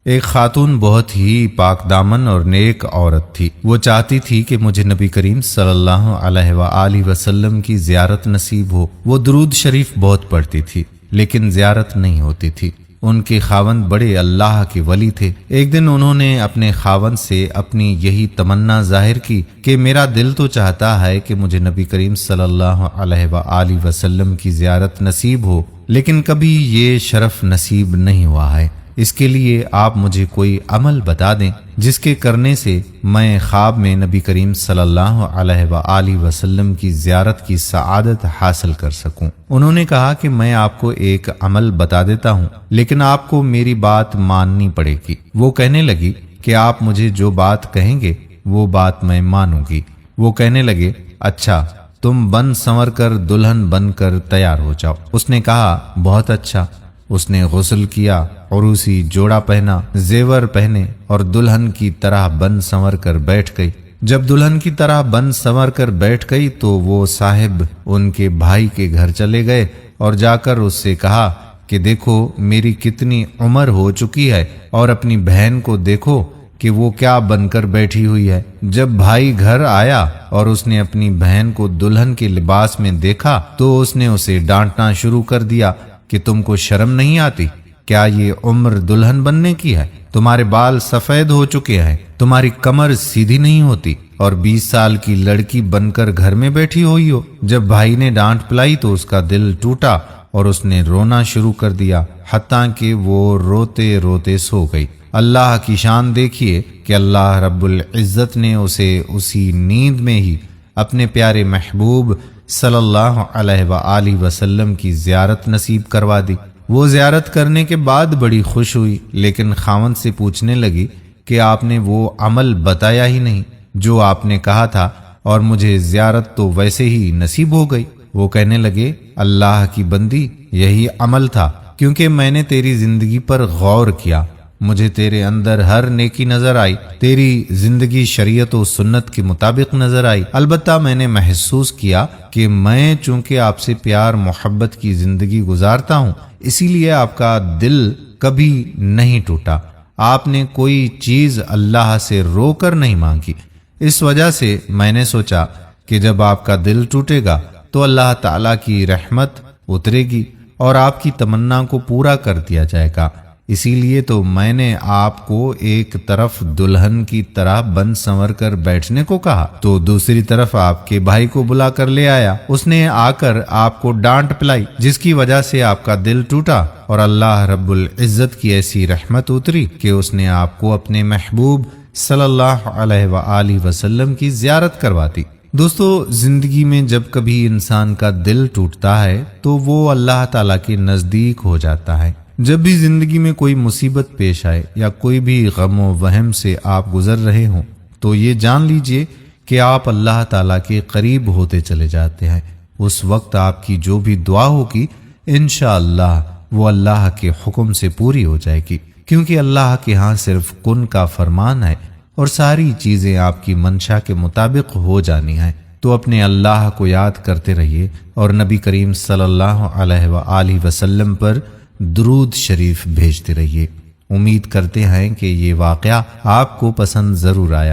ایک خاتون بہت ہی پاک دامن اور نیک عورت تھی۔ وہ چاہتی تھی کہ مجھے نبی کریم صلی اللہ علیہ وآلہ وسلم کی زیارت نصیب ہو۔ وہ درود شریف بہت پڑھتی تھی لیکن زیارت نہیں ہوتی تھی۔ ان کے خاوند بڑے اللہ کے ولی تھے۔ ایک دن انہوں نے اپنے خاوند سے اپنی یہی تمنا ظاہر کی کہ میرا دل تو چاہتا ہے کہ مجھے نبی کریم صلی اللہ علیہ وآلہ وسلم کی زیارت نصیب ہو، لیکن کبھی یہ شرف نصیب نہیں ہوا ہے۔ اس کے لیے آپ مجھے کوئی عمل بتا دیں جس کے کرنے سے میں خواب میں نبی کریم صلی اللہ علیہ وآلہ وسلم کی زیارت کی سعادت حاصل کر سکوں۔ انہوں نے کہا کہ میں آپ کو ایک عمل بتا دیتا ہوں، لیکن آپ کو میری بات ماننی پڑے گی۔ وہ کہنے لگی کہ آپ مجھے جو بات کہیں گے وہ بات میں مانوں گی۔ وہ کہنے لگے اچھا، تم بن سنور کر دلہن بن کر تیار ہو جاؤ۔ اس نے کہا بہت اچھا۔ اس نے غسل کیا، عروسی جوڑا پہنا، زیور پہنے اور دلہن کی طرح بن سنور کر بیٹھ گئی۔ جب دلہن کی طرح بن سنور کر بیٹھ گئی تو وہ صاحب ان کے بھائی کے گھر چلے گئے اور جا کر اس سے کہا کہ دیکھو میری کتنی عمر ہو چکی ہے اور اپنی بہن کو دیکھو کہ وہ کیا بن کر بیٹھی ہوئی ہے۔ جب بھائی گھر آیا اور اس نے اپنی بہن کو دلہن کے لباس میں دیکھا تو اس نے اسے ڈانٹنا شروع کر دیا کہ تم کو شرم نہیں آتی؟ کیا یہ عمر دلہن بننے کی ہے؟ تمہارے بال سفید ہو چکے ہیں، تمہاری کمر سیدھی نہیں ہوتی اور 20 سال کی لڑکی بن کر گھر میں بیٹھی ہوئی ہو۔ جب بھائی نے ڈانٹ پلائی تو اس کا دل ٹوٹا اور اس نے رونا شروع کر دیا، حتیٰ کہ وہ روتے روتے سو گئی۔ اللہ کی شان دیکھیے کہ اللہ رب العزت نے اسے اسی نیند میں ہی اپنے پیارے محبوب صلی اللہ علیہ وآلہ وسلم کی زیارت نصیب کروا دی۔ وہ زیارت کرنے کے بعد بڑی خوش ہوئی، لیکن خاوند سے پوچھنے لگی کہ آپ نے وہ عمل بتایا ہی نہیں جو آپ نے کہا تھا، اور مجھے زیارت تو ویسے ہی نصیب ہو گئی۔ وہ کہنے لگے اللہ کی بندی، یہی عمل تھا، کیونکہ میں نے تیری زندگی پر غور کیا، مجھے تیرے اندر ہر نیکی نظر آئی، تیری زندگی شریعت و سنت کے مطابق نظر آئی۔ البتہ میں نے محسوس کیا کہ میں چونکہ آپ سے پیار محبت کی زندگی گزارتا ہوں، اسی لیے آپ کا دل کبھی نہیں ٹوٹا۔ آپ نے کوئی چیز اللہ سے رو کر نہیں مانگی۔ اس وجہ سے میں نے سوچا کہ جب آپ کا دل ٹوٹے گا تو اللہ تعالیٰ کی رحمت اترے گی اور آپ کی تمنا کو پورا کر دیا جائے گا۔ اسی لیے تو میں نے آپ کو ایک طرف دلہن کی طرح بن سنور کر بیٹھنے کو کہا تو دوسری طرف آپ کے بھائی کو بلا کر لے آیا۔ اس نے آ کر آپ کو ڈانٹ پلائی، جس کی وجہ سے آپ کا دل ٹوٹا اور اللہ رب العزت کی ایسی رحمت اتری کہ اس نے آپ کو اپنے محبوب صلی اللہ علیہ وآلہ وسلم کی زیارت کروا دی۔ دوستو، زندگی میں جب کبھی انسان کا دل ٹوٹتا ہے تو وہ اللہ تعالیٰ کے نزدیک ہو جاتا ہے۔ جب بھی زندگی میں کوئی مصیبت پیش آئے یا کوئی بھی غم و وہم سے آپ گزر رہے ہوں تو یہ جان لیجئے کہ آپ اللہ تعالیٰ کے قریب ہوتے چلے جاتے ہیں۔ اس وقت آپ کی جو بھی دعا ہوگی انشاءاللہ وہ اللہ کے حکم سے پوری ہو جائے گی، کیونکہ اللہ کے ہاں صرف کن کا فرمان ہے اور ساری چیزیں آپ کی منشا کے مطابق ہو جانی ہیں۔ تو اپنے اللہ کو یاد کرتے رہیے اور نبی کریم صلی اللہ علیہ وآلہ وسلم پر درود شریف بھیجتے رہیے۔ امید کرتے ہیں کہ یہ واقعہ آپ کو پسند ضرور آیا۔